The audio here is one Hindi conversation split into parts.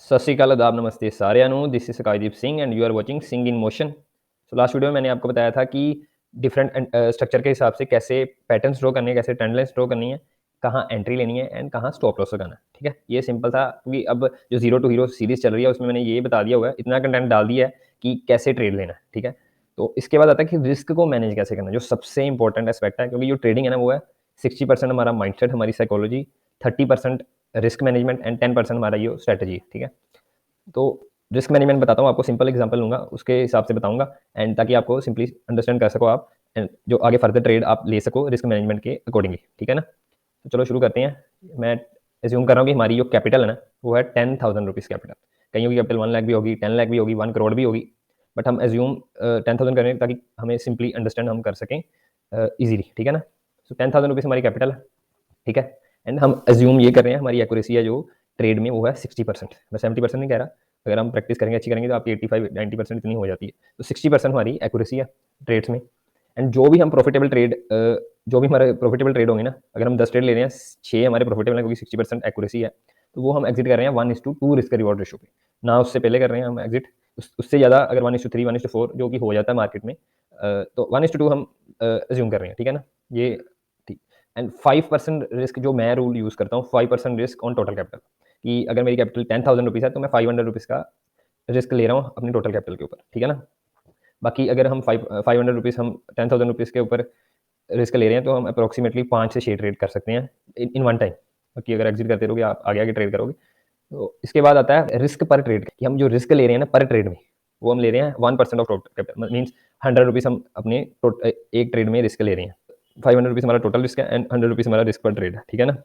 सत श्रीकाल, आदाब, नमस्ते सारिਆਂ ਨੂੰ। This is Skydeep Singh and you are watching Singh in motion. So last video में मैंने आपको बताया था कि डिफरेंट स्ट्रक्चर के हिसाब से कैसे पैटर्न ड्रॉ करने हैं, कैसे ट्रेंड लाइन्स ड्रॉ करनी है, कहाँ एंट्री लेनी है एंड कहाँ स्टॉप लॉस लगाना है। ठीक है, ये सिंपल था क्योंकि अब जो जीरो टू हीरो सीरीज चल रही है उसमें मैंने ये बता दिया हुआ है, इतना कंटेंट डाल दिया है कि कैसे ट्रेड लेना है। ठीक है, तो इसके बाद आता है कि रिस्क को मैनेज कैसे करना है, जो सबसे इंपॉर्टेंट एस्पेक्ट है, क्योंकि जो ट्रेडिंग है ना वो है 60% हमारा माइंडसेट, हमारी साइकोलॉजी, 30% रिस्क मैनेजमेंट एंड 10% हमारा ये स्ट्रेटजी। ठीक है, तो रिस्क मैनेजमेंट बताता हूँ आपको, सिंपल एग्जांपल लूंगा, उसके हिसाब से बताऊंगा एंड ताकि आपको सिंपली अंडरस्टैंड कर सको आप एंड जो आगे फर्दर ट्रेड आप ले सको रिस्क मैनेजमेंट के अकॉर्डिंगली। ठीक है ना, तो चलो शुरू करते हैं। मैं एज्यूम कर रहा हूँ कि हमारी जो कैपिटल है ना वो है 10,000 रुपीज़ कैपिटल। कईयों की कैपिटल 1 लाख भी होगी, 10 लाख भी होगी, 1 करोड़ भी होगी, बट हम एज्यूम 10,000 करें ताकि हमें सिंपली अंडरस्टैंड हम कर सकें ईजीली। ठीक है ना, सो 10,000 रुपीज़ हमारी कैपिटल है। ठीक है, एंड हम एज्यूम ये कर रहे हैं हमारी एक्यूरेसी है जो ट्रेड में वो है 60%। मैं 70% नहीं कह रहा, अगर हम प्रैक्टिस करेंगे, अच्छी करेंगे तो आपकी 85-90% इतनी हो जाती है। तो 60% हमारी एक्यूरेसी है ट्रेड्स में। एंड जो भी हम प्रॉफिटेबल ट्रेड जो भी हमारे प्रॉफिटेबल ट्रेड होंगे ना, अगर हम 10 ट्रेड ले रहे हैं, 6 हमारे प्रॉफिटेबल है क्योंकि 60% एक्यूरेसी है, तो वो हम एग्जिट कर रहे हैं 1:2 रिस्क रिवॉर्ड रेशो पे, ना उससे पहले कर रहे हैं हम एग्जिट। उससे ज़्यादा अगर 1:3 1:4 जो कि हो जाता है मार्केट में, तो 1:2 हम एज्यूम कर रहे हैं। ठीक है ना, ये ठीक। एंड 5% रिस्क जो मैं रूल यूज़ करता हूँ, 5% रिस्क ऑन टोटल कैपिटल, कि अगर मेरी कैपिटल 10,000 रुपीज़ है तो मैं 500 रुपीज़ का रिस्क ले रहा हूँ अपनी टोटल कैपिटल के ऊपर। ठीक है ना, बाकी अगर हम 500 रुपीज़ हम 10,000 रुपीज़ के ऊपर रिस्क ले रहे हैं तो हम अप्रोक्सीमेटली 5 से 6 ट्रेड कर सकते हैं इन वन टाइम। बाकी अगर एग्जिट करते रहोगे, आप आगे आगे ट्रेड करोगे। तो इसके बाद आता है रिस्क पर ट्रेड, कि हम जो रिस्क ले रहे हैं ना पर ट्रेड में, वो हम ले रहे हैं 1% of total capital, means 100 rupees हम अपने एक ट्रेड में रिस्क ले रहे हैं। 500 रुपीज़ हमारा टोटल रिस्क है एंड 100 रुपीज़ हमारा रिस्क पर ट्रेड है। ठीक है ना,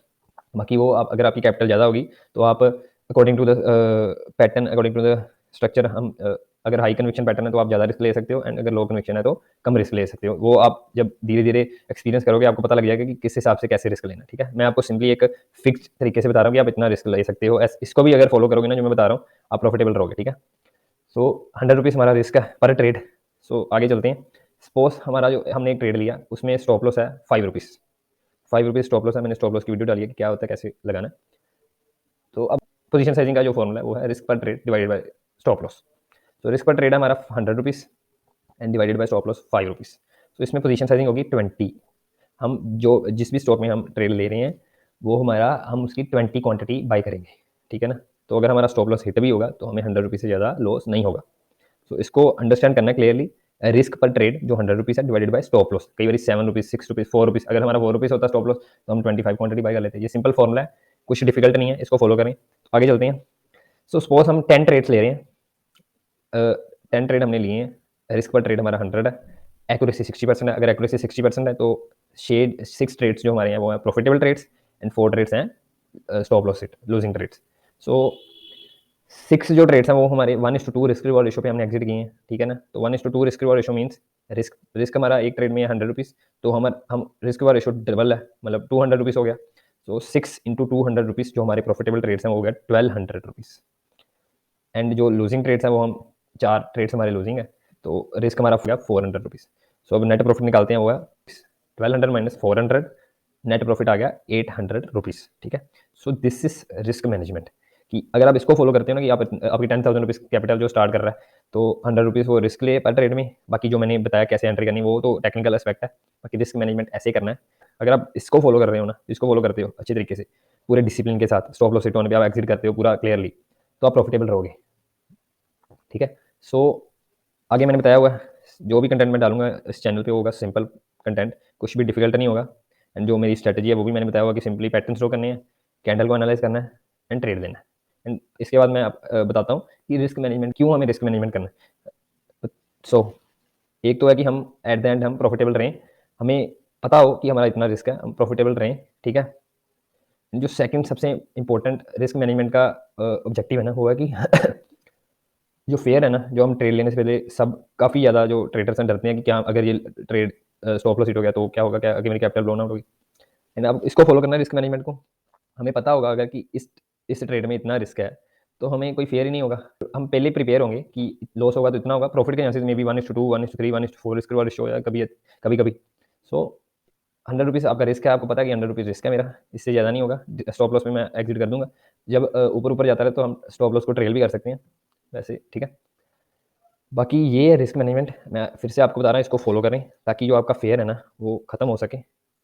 बाकी वो आप अगर आपकी कैपिटल ज़्यादा होगी तो आप according to the pattern, according to the structure, हम अगर हाई कन्विक्शन पैटर्न है तो आप ज़्यादा रिस्क ले सकते हो एंड अगर लो कन्विक्शन है तो कम रिस्क ले सकते हो। वो आप जब धीरे धीरे एक्सपीरियंस करोगे आपको पता लग जाएगा कि किस हिसाब से कैसे रिस्क लेना। ठीक है, मैं आपको सिंपली एक फिक्स तरीके से बता रहा हूँ कि आप इतना रिस्क ले सकते हो, इसको भी अगर फॉलो करोगे ना जो मैं बता रहा हूँ, आप प्रॉफिटेबल रहोगे। ठीक है, सो 100 रुपीज़ हमारा रिस्क है पर ट्रेड। सो आगे चलते हैं। सपोज हमारा जो हमने एक ट्रेड लिया उसमें स्टॉप लॉस है 5 रुपीज़, 5 रुपीज़ स्टॉप लॉस है। मैंने स्टॉप लॉस की वीडियो डाली है कि क्या होता है, कैसे लगाना है। तो अब पोजीशन साइजिंग का जो फॉर्मूला है वो है रिस्क पर trade divided by stop loss. तो रिस्क पर ट्रेड है हमारा 100 rupees and divided by stop loss 5 rupees. तो इसमें पोजीशन साइजिंग होगी 20। हम जो जिस भी स्टॉक में हम ट्रेड ले रहे हैं वो हमारा, हम उसकी 20 क्वांटिटी बाय करेंगे। ठीक है ना, तो अगर हमारा स्टॉप लॉस हिट भी होगा तो हमें 100 रुपीज़ से ज़्यादा लॉस नहीं होगा। तो इसको अंडरस्टैंड करना है क्लियरली। रिस्क पर ट्रेड जो 100 रुपीज़ है डिवाइडेड बाय स्टॉप लॉस, कई बार 7 रुपीज़, 6 रुपीज़, 4 रुपीज़, अगर हमारा 4 रुपीज़ होता स्टॉप लॉस तो हम 25 क्वांटिटी बाय कर लेते हैं। ये सिंपल फॉर्मूला है, कुछ डिफिकल्ट नहीं है, इसको फॉलो करें। तो आगे चलते हैं। सो सपोज हम 10 ट्रेड्स ले रहे हैं, 10 ट्रेड हमने लिए हैं, रिस्क पर ट्रेड हमारा 100 है, एक्यूरेसी 60% है। अगर एक्यूरेसी 60% है तो शेड 6 ट्रेड्स जो हमारे हैं वो हैं प्रॉफिटेबल ट्रेड्स एंड 4 ट्रेड्स हैं stop loss hit losing trades. So 6 जो ट्रेड्स हैं वो हमारे 1:2 रिस्क रिवॉर्ड रेशो पे हमने एग्जिट किए हैं। ठीक है ना, तो 1:2 risk reward ratio means risk हमारा एक ट्रेड में 100 रुपीज़, तो हम रिस्क रिवॉर्ड रेशो डबल है, मतलब 200 रुपीज़ हो गया। तो 6 इंटू 200 रुपीज़ जो हमारे प्रॉफिटेबल ट्रेड्स हैं वो हो गया 1200 रुपीज़। एंड जो लूजिंग ट्रेड्स हैं वो हम 4 ट्रेड्स हमारे लूजिंग है, तो रिस्क हमारा हो गया 400 रुपीज़। सो अब नेट प्रॉफिट निकालते हैं, वो है 1200 माइनस 400, नेट प्रॉफिट आ गया 800 रुपीज़। ठीक है, so this is risk management, कि अगर आप इसको फॉलो करते हो ना कि आप आपकी 10,000 रुपीज़ कैपिटल जो स्टार्ट कर रहा है तो 100 रुपीज़ वो रिस्क ले पर ट्रेड में। बाकी जो मैंने बताया कैसे एंट्री करनी वो तो टेक्निकल एस्पेक्ट है, बाकी रिस्क मैनेजमेंट ऐसे करना है। अगर आप इसको फॉलो कर रहे हो ना, इसको फॉलो करते हो अच्छे तरीके से पूरे डिसिप्लिन के साथ, स्टॉप लॉस हिट होने पे आप एग्जिट करते हो पूरा क्लियरली, तो आप प्रॉफिटेबल रहोगे। ठीक है, सो आगे मैंने बताया हुआ है जो भी कंटेंट मैं डालूंगा इस चैनल पे होगा सिंपल कंटेंट, कुछ भी डिफिकल्ट नहीं होगा। एंड जो मेरी स्ट्रेटजी है वो भी मैंने बताया हुआ कि सिंपली पैटर्न ड्रॉ करने हैं, कैंडल को एनालाइज करना है एंड ट्रेड देना है। एंड इसके बाद मैं बताता हूँ कि रिस्क मैनेजमेंट क्यों हमें रिस्क मैनेजमेंट करना है। सो एक तो है कि हम एट द एंड हम प्रॉफिटेबल रहें, हमें पता हो कि हमारा इतना रिस्क है, हम प्रॉफिटेबल रहें। ठीक है, जो सेकंड सबसे इंपॉर्टेंट रिस्क मैनेजमेंट का ऑब्जेक्टिव है ना वो है कि जो फेयर है ना, जो हम ट्रेड लेने से पहले सब काफ़ी ज़्यादा जो ट्रेडर्स हैं डरते हैं कि क्या अगर ये ट्रेड स्टॉप लॉस हिट हो गया तो क्या होगा, क्या अगर मेरी कैपिटल ब्लोन आउट होगी। एंड अब इसको फॉलो करना है रिस्क मैनेजमेंट को। हमें पता होगा अगर कि इस ट्रेड में इतना रिस्क है तो हमें कोई फेयर ही नहीं होगा। हम पहले प्रिपेयर होंगे कि लॉस होगा तो इतना होगा, प्रॉफिट के चांसेस मे बी 1:2 1:3 1:4 इसके बाद रेशियो या कभी कभी कभी। सो 100 रुपीज़ आपका रिस्क है, आपको पता है कि 100 रुपीज़ रिस्क है मेरा, इससे ज़्यादा नहीं होगा। स्टॉप लॉस में मैं एग्जिट कर दूंगा। जब ऊपर ऊपर जाता है तो हम स्टॉप लॉस को ट्रेल भी कर सकते हैं वैसे, ठीक है। बाकी ये रिस्क मैनेजमेंट मैं फिर से आपको बता रहा हूँ, इसको फॉलो करें ताकि जो आपका फेयर है ना वो खत्म हो सके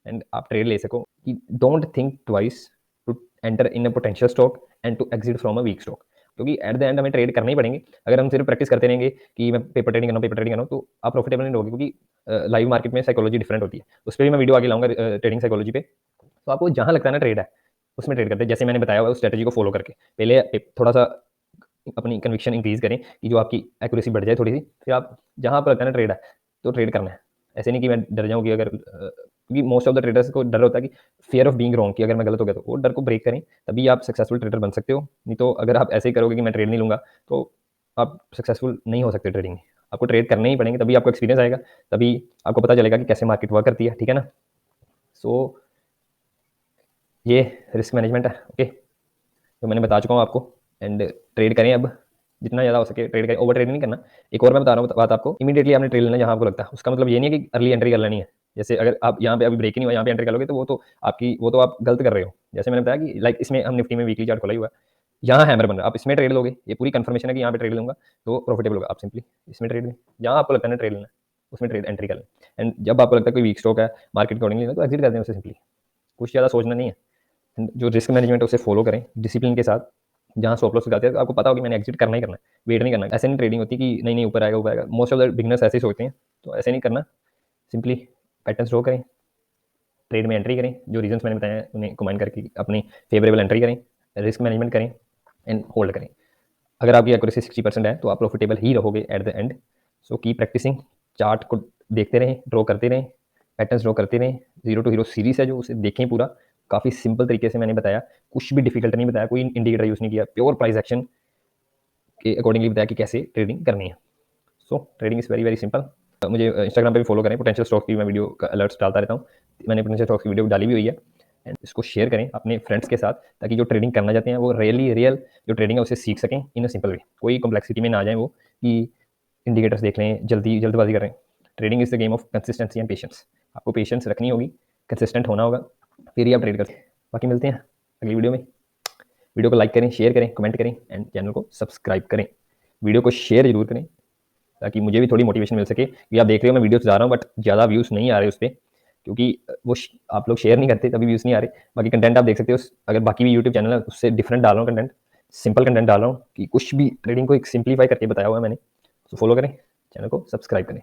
एंड आप ट्रेड ले सको। कि don't think twice to enter in a potential stock and to exit from a weak stock, क्योंकि एट द एंड हमें ट्रेड करना ही पड़ेंगे। अगर हम सिर्फ प्रैक्टिस करते रहेंगे कि मैं पेपर ट्रेडिंग करना हूँ, पेपर ट्रेडिंग करना हूँ, तो आप प्रॉफिटेबल नहीं होगी, क्योंकि लाइव मार्केट में साइकोलॉजी डिफरेंट होती है। उस पर भी मैं वीडियो आगे लाऊंगा ट्रेडिंग साइकोलॉजी पे। तो आपको जहाँ लगता है ना ट्रेड है उसमें ट्रेड करते हैं, जैसे मैंने बताया हुआ उस स्ट्रेटजी को फॉलो करके पहले थोड़ा सा अपनी कन्विक्शन इंक्रीज करें कि जो आपकी एक्यूरेसी बढ़ जाए थोड़ी सी, फिर आप जहाँ पर लगता है ना ट्रेड है तो ट्रेड करना है। ऐसे नहीं कि मैं डर जाऊँ कि अगर क्योंकि मोस्ट ऑफ द ट्रेडर्स को डर होता है कि फियर ऑफ बीइंग रॉन्ग, कि अगर मैं गलत हो गया तो वो डर को ब्रेक करें, तभी आप सक्सेसफुल ट्रेडर बन सकते हो। नहीं तो अगर आप ऐसे ही करोगे कि मैं ट्रेड नहीं लूंगा तो आप सक्सेसफुल नहीं हो सकते ट्रेडिंग में। आपको ट्रेड करने ही पड़ेंगे, तभी आपको एक्सपीरियंस आएगा, तभी आपको पता चलेगा कि कैसे मार्केट वर्क करती है, ठीक है ना। सो ये रिस्क मैनेजमेंट है, ओके, जो मैंने बता चुका हूँ आपको। एंड ट्रेड करें अब जितना ज़्यादा हो सके ट्रेड करें, ओवर ट्रेड नहीं करना। एक और मैं बता रहा हूँ बात आपको, इमीडिएटली आपने ट्रेड लेना जहाँ आपको लगता है। उसका मतलब ये नहीं है कि अर्ली एंट्री कर लेनी है। जैसे अगर आप यहाँ पे अभी ब्रेक ही नहीं हुआ, यहाँ पे एंट्री कर लोगे तो वो तो आप गलत कर रहे हो। जैसे मैंने बताया कि लाइक इसमें हम निफ्टी में वीकली चार्ट खोला ही हुआ है, यहाँ हैमर बन रहा है, आप इसमें ट्रेड लोगे, ये पूरी कंफर्मेशन है कि यहाँ पे ट्रेड लूंगा तो प्रॉफिटेबल होगा। आप सिंपली इसमें ट्रेड में जहाँ आपको लगता है ना ट्रेड लेना उसमें ट्रेड एंट्री कर लें। एंड जब आपको लगता है कोई वीक स्टॉक है मार्केट अकॉर्डिंगली लेना तो एग्जिट कर दें उसे सिंपली, कुछ ज़्यादा सोचना नहीं है। जो रिस्क मैनेजमेंट है उसे फॉलो करें डिसिप्लिन के साथ। जहाँ स्टॉप लॉस लगाते हैं तो आपको पता हो कि मैंने एग्जिट करना ही करना है, वेट नहीं करना। ऐसे नहीं ट्रेडिंग होती कि नहीं नहीं ऊपर आएगा ऊपर आएगा, मोस्ट ऑफ द बिगनर्स ऐसे ही सोचते हैं, तो ऐसे नहीं करना। सिंपली पैटर्न ड्रॉ करें, ट्रेड में एंट्री करें, जो रीजंस मैंने बताए हैं उन्हें कमांड करके अपनी फेवरेबल एंट्री करें, रिस्क मैनेजमेंट करें एंड होल्ड करें। अगर आपकी एक्यूरेसी 60% है तो आप प्रॉफिटेबल ही रहोगे at the end. So keep practicing, chart को देखते रहें, ड्रॉ करते रहें, पैटर्न्स ड्रॉ करते रहें। जीरो टू हीरो सीरीज है जो उसे देखें पूरा, काफ़ी सिंपल तरीके से मैंने बताया, कुछ भी डिफिकल्ट नहीं बताया, कोई इंडिकेटर यूज़ नहीं किया, प्योर प्राइस एक्शन के अकॉर्डिंगली बताया कि कैसे ट्रेडिंग करनी है। सो trading is very very simple. मुझे इंस्टाग्राम पे भी फॉलो करें, पोटेंशियल स्टॉक की मैं वीडियो का अलर्ट्स डालता रहता हूँ। मैंने पोटेंशियल स्टॉक की वीडियो डाली भी हुई है। एंड इसको शेयर करें अपने फ्रेंड्स के साथ, ताकि जो ट्रेडिंग करना चाहते हैं वो रियल जो ट्रेडिंग है उसे सीख सकें इन अ सिंपल वे। कोई कॉम्प्लेक्सिटी में ना आ जाए वो कि इंडिकेटर्स देख लें, जल्दबाजी करें। Trading is the game of consistency and patience. आपको पेशेंस रखनी होगी, कंसिस्टेंट होना होगा, फिर ही आप ट्रेड करते हैं। बाकी मिलते हैं अगली वीडियो में। वीडियो को लाइक करें, शेयर करें, कमेंट करें एंड चैनल को सब्सक्राइब करें। वीडियो को शेयर जरूर करें ताकि मुझे भी थोड़ी मोटिवेशन मिल सके। कि आप देख रहे हो मैं वीडियोस जा रहा हूँ बट ज़्यादा व्यूज़ नहीं आ रहे उस पर, क्योंकि आप लोग शेयर नहीं करते तभी व्यूज़ नहीं आ रहे। बाकी कंटेंट आप देख सकते हो, अगर बाकी भी यूट्यूब चैनल है उससे डिफरेंट डाल रहा हूँ कंटेंट, सिंपल कंटेंट डाल रहा हूँ कि कुछ भी ट्रेडिंग को एक सिंप्लीफाई करके बताया हुआ है मैंने। तो फॉलो करें, चैनल को सब्सक्राइब करें।